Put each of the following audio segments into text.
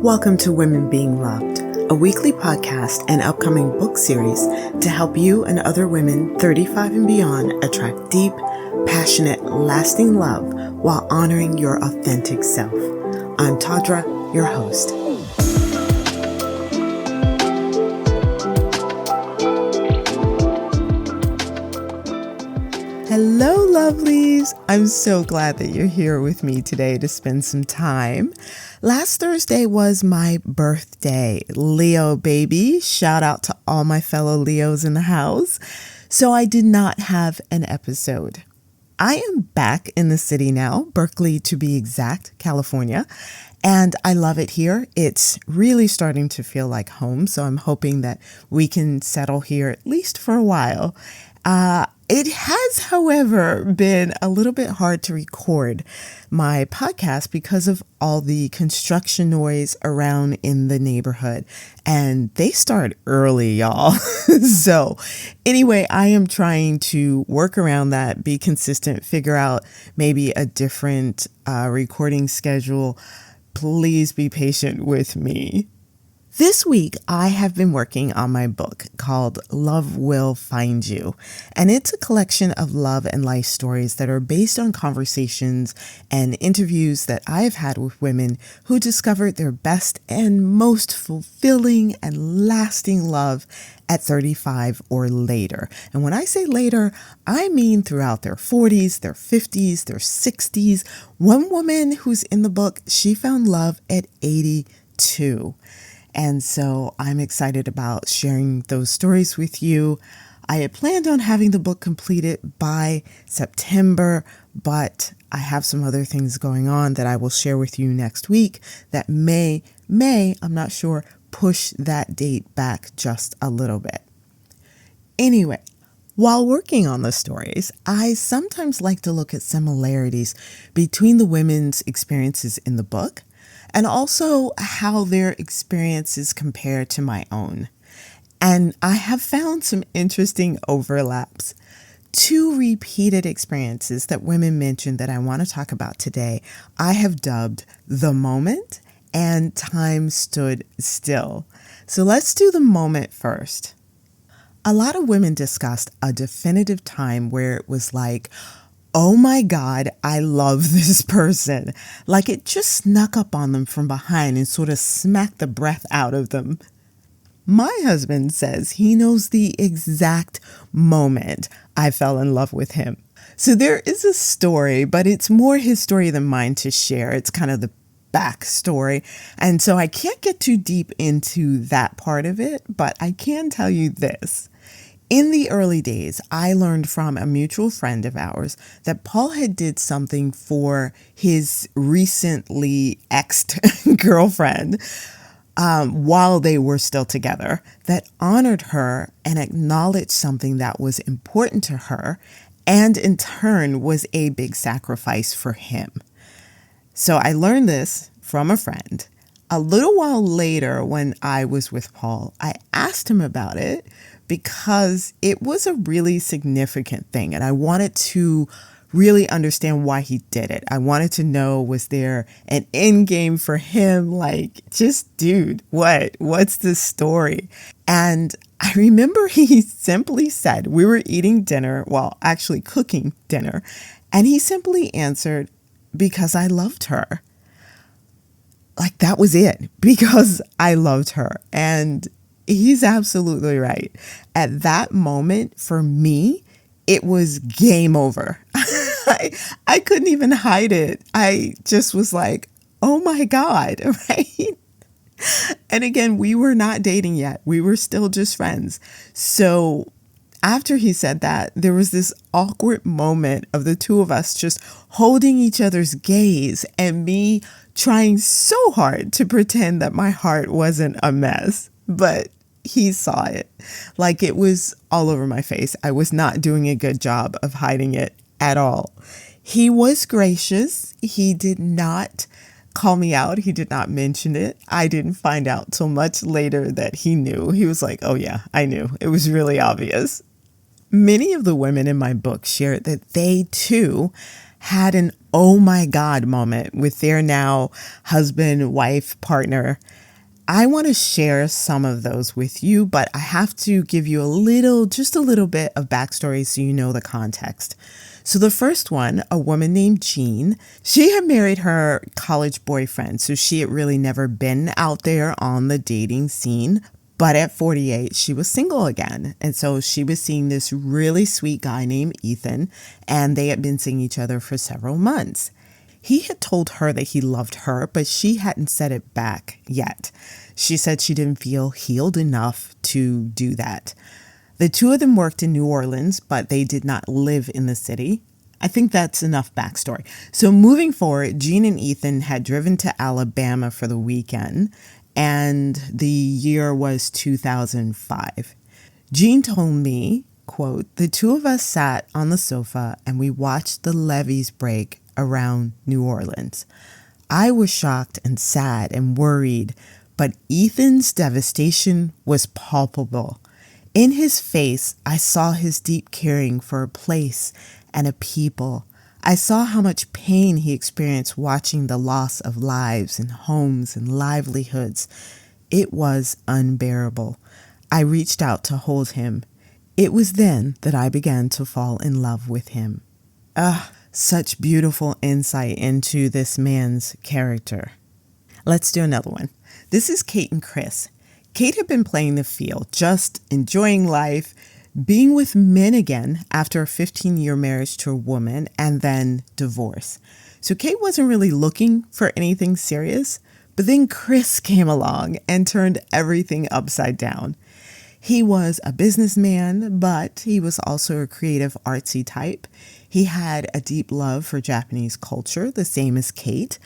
Welcome to Women Being Loved, a weekly podcast and upcoming book series to help you and other women 35 and beyond attract deep, passionate, lasting love while honoring your authentic self. I'm Tadra, your host. Hello, lovelies. I'm so glad that you're here with me today to spend some time. Last Thursday was my birthday, Leo baby. Shout out to all my fellow Leos in the house. So I did not have an episode. I am back in the city now, Berkeley to be exact, California, and I love it here. It's really starting to feel like home, so I'm hoping that we can settle here at least for a while. It has, however, been a little bit hard to record my podcast because of all the construction noise around in the neighborhood. And they start early, y'all. So anyway, I am trying to work around that, be consistent, figure out maybe a different recording schedule. Please be patient with me. This week, I have been working on my book called Love Will Find You, and it's a collection of love and life stories that are based on conversations and interviews that I have had with women who discovered their best and most fulfilling and lasting love at 35 or later. And when I say later, I mean throughout their 40s, their 50s, their 60s. One woman who's in the book, she found love at 82. And so I'm excited about sharing those stories with you. I had planned on having the book completed by September, but I have some other things going on that I will share with you next week that may, I'm not sure, push that date back just a little bit. Anyway, while working on the stories, I sometimes like to look at similarities between the women's experiences in the book and also how their experiences compare to my own. And I have found some interesting overlaps. Two repeated experiences that women mentioned that I want to talk about today, I have dubbed The Moment and Time Stood Still. So let's do the moment first. A lot of women discussed a definitive time where it was like, oh my God, I love this person. Like it just snuck up on them from behind and sort of smacked the breath out of them. My husband says he knows the exact moment I fell in love with him. So there is a story, but it's more his story than mine to share. It's kind of the backstory. And so I can't get too deep into that part of it, but I can tell you this. In the early days, I learned from a mutual friend of ours that Paul had did something for his recently exed girlfriend while they were still together that honored her and acknowledged something that was important to her and in turn was a big sacrifice for him. So I learned this from a friend. A little while later, when I was with Paul, I asked him about it because it was a really significant thing. And I wanted to really understand why he did it. I wanted to know, was there an end game for him? Like, just, dude, what's the story? And I remember he simply said, we were eating dinner, well, actually cooking dinner. And he simply answered, because I loved her. Like that was it, because I loved her. And he's absolutely right. At that moment, for me, it was game over. I couldn't even hide it. I just was like, oh my God, right? And again, we were not dating yet. We were still just friends. So after he said that, there was this awkward moment of the two of us just holding each other's gaze and me trying so hard to pretend that my heart wasn't a mess. But he saw it. Like it was all over my face. I was not doing a good job of hiding it at all. He was gracious. He did not call me out. He did not mention it. I didn't find out till much later that he knew. He was like, oh yeah, I knew. It was really obvious. Many of the women in my book shared that they too had an oh my God moment with their now husband, wife, partner. I want to share some of those with you, but I have to give you just a little bit of backstory so you know the context. So the first one, a woman named Jean, she had married her college boyfriend, so she had really never been out there on the dating scene. But at 48, she was single again. And so she was seeing this really sweet guy named Ethan, and they had been seeing each other for several months. He had told her that he loved her, but she hadn't said it back yet. She said she didn't feel healed enough to do that. The two of them worked in New Orleans, but they did not live in the city. I think that's enough backstory. So moving forward, Jean and Ethan had driven to Alabama for the weekend, and the year was 2005. Jean told me, quote, "The two of us sat on the sofa and we watched the levees break around New Orleans. I was shocked and sad and worried, but Ethan's devastation was palpable. In his face, I saw his deep caring for a place and a people. I saw how much pain he experienced watching the loss of lives and homes and livelihoods. It was unbearable. I reached out to hold him. It was then that I began to fall in love with him." Such beautiful insight into this man's character. Let's do another one. This is Kate and Chris. Kate had been playing the field, just enjoying life, being with men again after a 15-year marriage to a woman and then divorce. So Kate wasn't really looking for anything serious, but then Chris came along and turned everything upside down. He was a businessman, but he was also a creative, artsy type. He had a deep love for Japanese culture, the same as Kate,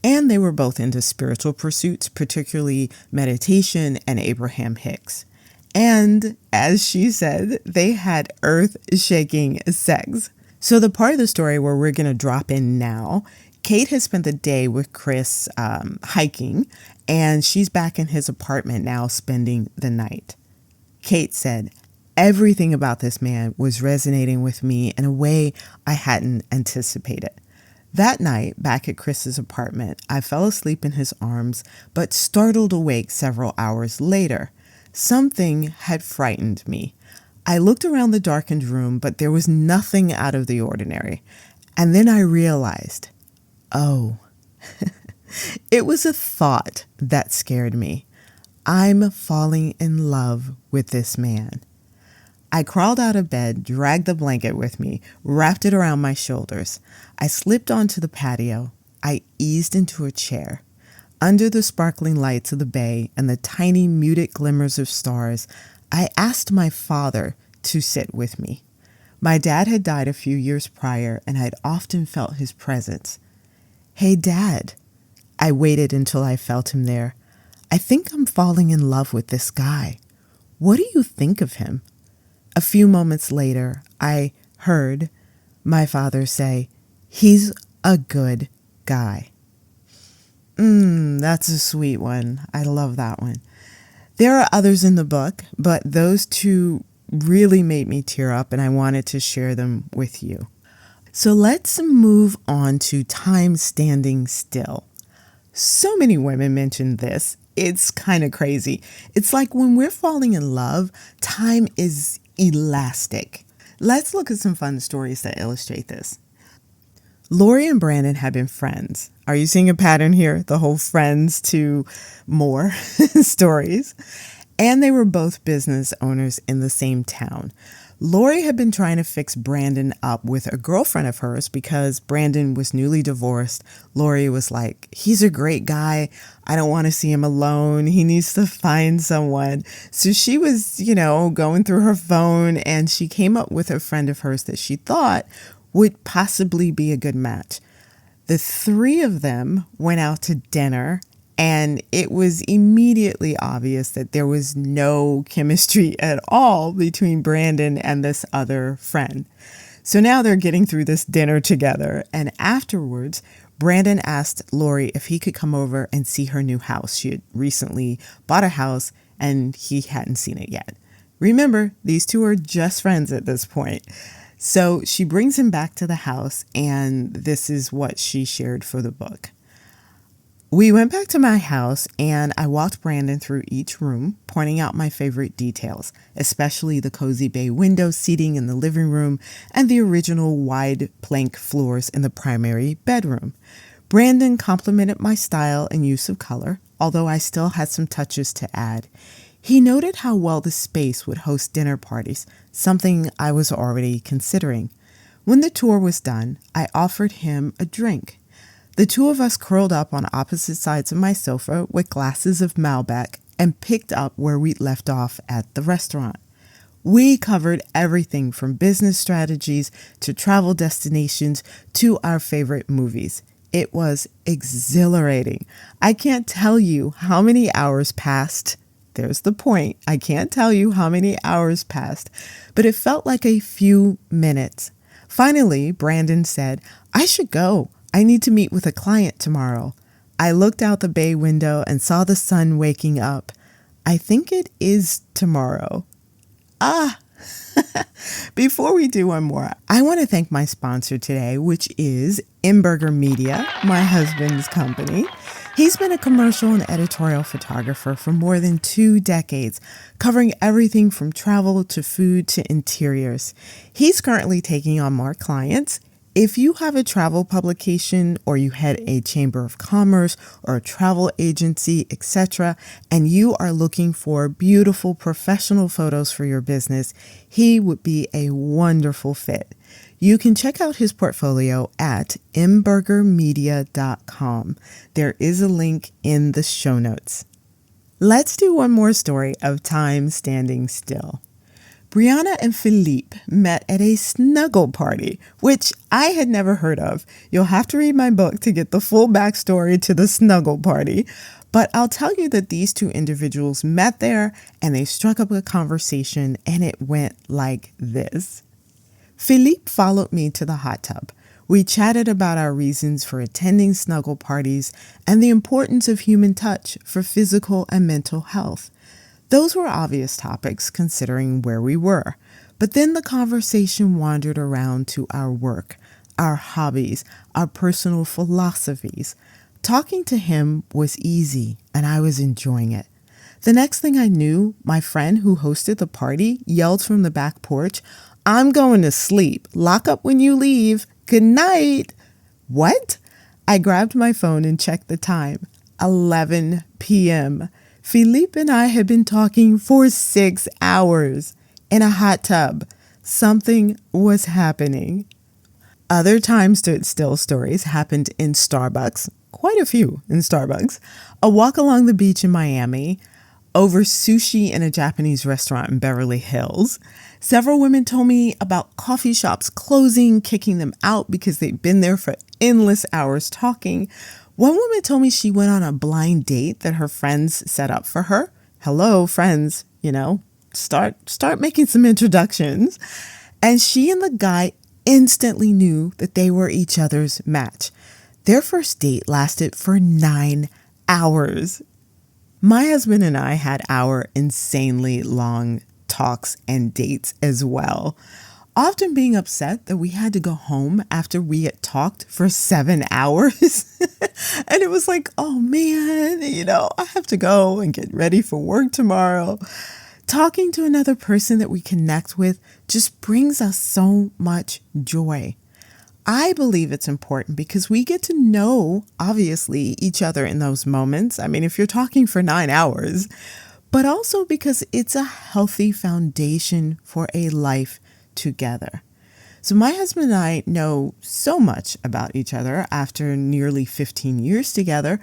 and they were both into spiritual pursuits, particularly meditation and Abraham Hicks. And as she said, they had earth-shaking sex. So the part of the story where we're going to drop in now, Kate has spent the day with Chris hiking, and she's back in his apartment now spending the night. Kate said, "Everything about this man was resonating with me in a way I hadn't anticipated. That night, back at Chris's apartment, I fell asleep in his arms, but startled awake several hours later. Something had frightened me. I looked around the darkened room, but there was nothing out of the ordinary. And then I realized, oh, it was a thought that scared me. I'm falling in love with this man." I crawled out of bed, dragged the blanket with me, wrapped it around my shoulders. I slipped onto the patio. I eased into a chair. Under the sparkling lights of the bay and the tiny muted glimmers of stars, I asked my father to sit with me. My dad had died a few years prior, and I'd often felt his presence. "Hey, Dad." I waited until I felt him there. "I think I'm falling in love with this guy. What do you think of him?" A few moments later, I heard my father say, "He's a good guy." That's a sweet one. I love that one. There are others in the book, but those two really made me tear up, and I wanted to share them with you. So let's move on to time standing still. So many women mention this. It's kind of crazy. It's like when we're falling in love, time is elastic. Let's look at some fun stories that illustrate this. Lori and Brandon had been friends. Are you seeing a pattern here? The whole friends to more stories. And they were both business owners in the same town. Lori had been trying to fix Brandon up with a girlfriend of hers because Brandon was newly divorced. Lori was like, "He's a great guy. I don't want to see him alone. He needs to find someone." So she was, going through her phone, and she came up with a friend of hers that she thought would possibly be a good match. The three of them went out to dinner, and it was immediately obvious that there was no chemistry at all between Brandon and this other friend. So now they're getting through this dinner together, and afterwards, Brandon asked Lori if he could come over and see her new house. She had recently bought a house, and he hadn't seen it yet. Remember, these two are just friends at this point. So she brings him back to the house, and this is what she shared for the book. We went back to my house and I walked Brandon through each room, pointing out my favorite details, especially the cozy bay window seating in the living room and the original wide plank floors in the primary bedroom. Brandon complimented my style and use of color, although I still had some touches to add. He noted how well the space would host dinner parties, something I was already considering. When the tour was done, I offered him a drink. The two of us curled up on opposite sides of my sofa with glasses of Malbec and picked up where we'd left off at the restaurant. We covered everything from business strategies to travel destinations to our favorite movies. It was exhilarating. I can't tell you how many hours passed. There's the point. I can't tell you how many hours passed, but it felt like a few minutes. Finally, Brandon said, "I should go. I need to meet with a client tomorrow." I looked out the bay window and saw the sun waking up. I think it is tomorrow. Ah! Before we do one more, I want to thank my sponsor today, which is Imburger Media, my husband's company. He's been a commercial and editorial photographer for more than 2 decades, covering everything from travel to food to interiors. He's currently taking on more clients. If you have a travel publication or you head a chamber of commerce or a travel agency, etc., and you are looking for beautiful professional photos for your business, he would be a wonderful fit. You can check out his portfolio at imburgermedia.com. There is a link in the show notes. Let's do one more story of time standing still. Brianna and Philippe met at a snuggle party, which I had never heard of. You'll have to read my book to get the full backstory to the snuggle party. But I'll tell you that these two individuals met there and they struck up a conversation, and it went like this. Philippe followed me to the hot tub. We chatted about our reasons for attending snuggle parties and the importance of human touch for physical and mental health. Those were obvious topics considering where we were, but then the conversation wandered around to our work, our hobbies, our personal philosophies. Talking to him was easy and I was enjoying it. The next thing I knew, my friend who hosted the party yelled from the back porch, "I'm going to sleep. Lock up when you leave. Good night." What? I grabbed my phone and checked the time. 11 p.m. Philippe and I had been talking for 6 hours in a hot tub. Something was happening. Other time stood still stories happened in Starbucks, quite a few in Starbucks, a walk along the beach in Miami, over sushi in a Japanese restaurant in Beverly Hills. Several women told me about coffee shops closing, kicking them out because they'd been there for endless hours talking. One woman told me she went on a blind date that her friends set up for her. Hello, friends, start making some introductions. And she and the guy instantly knew that they were each other's match. Their first date lasted for 9 hours. My husband and I had our insanely long talks and dates as well, often being upset that we had to go home after we had talked for 7 hours. And it was like, oh man, I have to go and get ready for work tomorrow. Talking to another person that we connect with just brings us so much joy. I believe it's important because we get to know, obviously, each other in those moments. I mean, if you're talking for 9 hours, but also because it's a healthy foundation for a life together. So my husband and I know so much about each other after nearly 15 years together,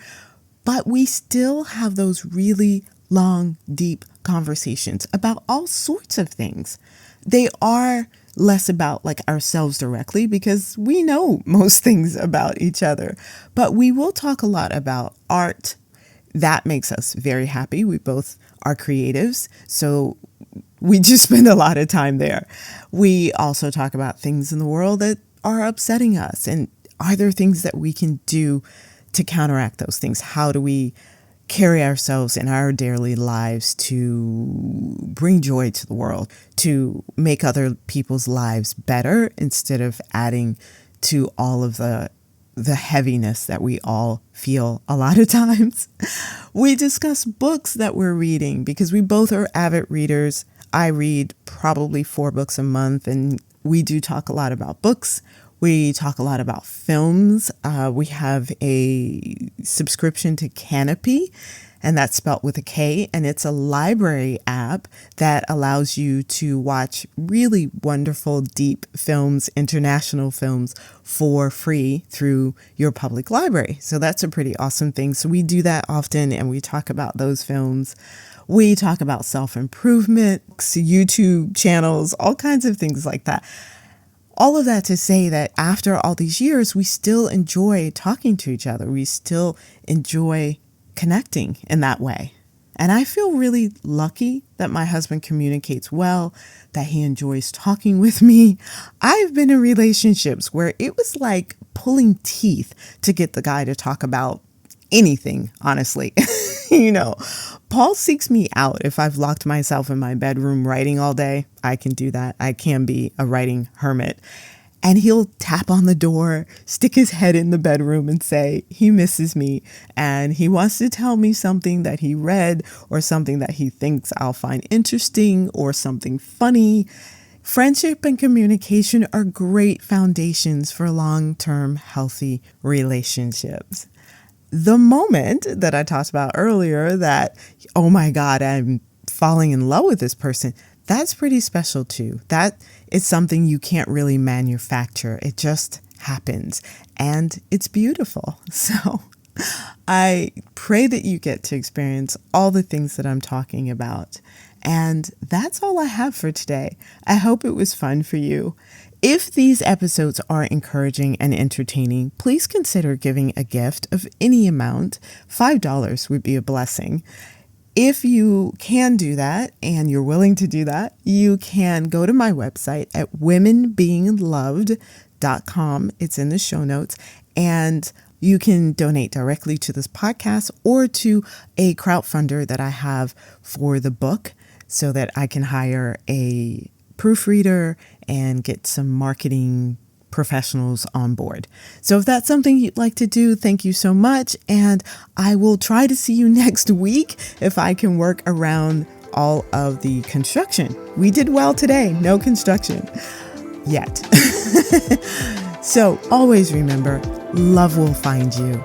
but we still have those really long, deep conversations about all sorts of things. They are less about ourselves directly because we know most things about each other, but we will talk a lot about art. That makes us very happy. We both are creatives, so we just spend a lot of time there. We also talk about things in the world that are upsetting us, and are there things that we can do to counteract those things? How do we carry ourselves in our daily lives to bring joy to the world, to make other people's lives better instead of adding to all of the heaviness that we all feel a lot of times. We discuss books that we're reading because we both are avid readers. I read probably 4 books a month, and we do talk a lot about books. We talk a lot about films. We have a subscription to Canopy, and that's spelt with a K, and it's a library app that allows you to watch really wonderful, deep films, international films for free through your public library. So that's a pretty awesome thing. So we do that often, and we talk about those films. We talk about self-improvement, YouTube channels, all kinds of things like that. All of that to say that after all these years, we still enjoy talking to each other. We still enjoy connecting in that way. And I feel really lucky that my husband communicates well, that he enjoys talking with me. I've been in relationships where it was like pulling teeth to get the guy to talk about anything, honestly. Paul seeks me out if I've locked myself in my bedroom writing all day. I can do that. I can be a writing hermit. And he'll tap on the door, stick his head in the bedroom and say he misses me and he wants to tell me something that he read or something that he thinks I'll find interesting or something funny. Friendship and communication are great foundations for long-term healthy relationships. The moment that I talked about earlier that, oh my God, I'm falling in love with this person, that's pretty special too. That is something you can't really manufacture. It just happens and it's beautiful. So I pray that you get to experience all the things that I'm talking about. And that's all I have for today. I hope it was fun for you. If these episodes are encouraging and entertaining, please consider giving a gift of any amount. $5 would be a blessing. If you can do that and you're willing to do that, you can go to my website at womenbeingloved.com. It's in the show notes, and you can donate directly to this podcast or to a crowdfunder that I have for the book so that I can hire a proofreader and get some marketing professionals on board. So if that's something you'd like to do, thank you so much. And I will try to see you next week if I can work around all of the construction. We did well today. No construction yet. So always remember, love will find you.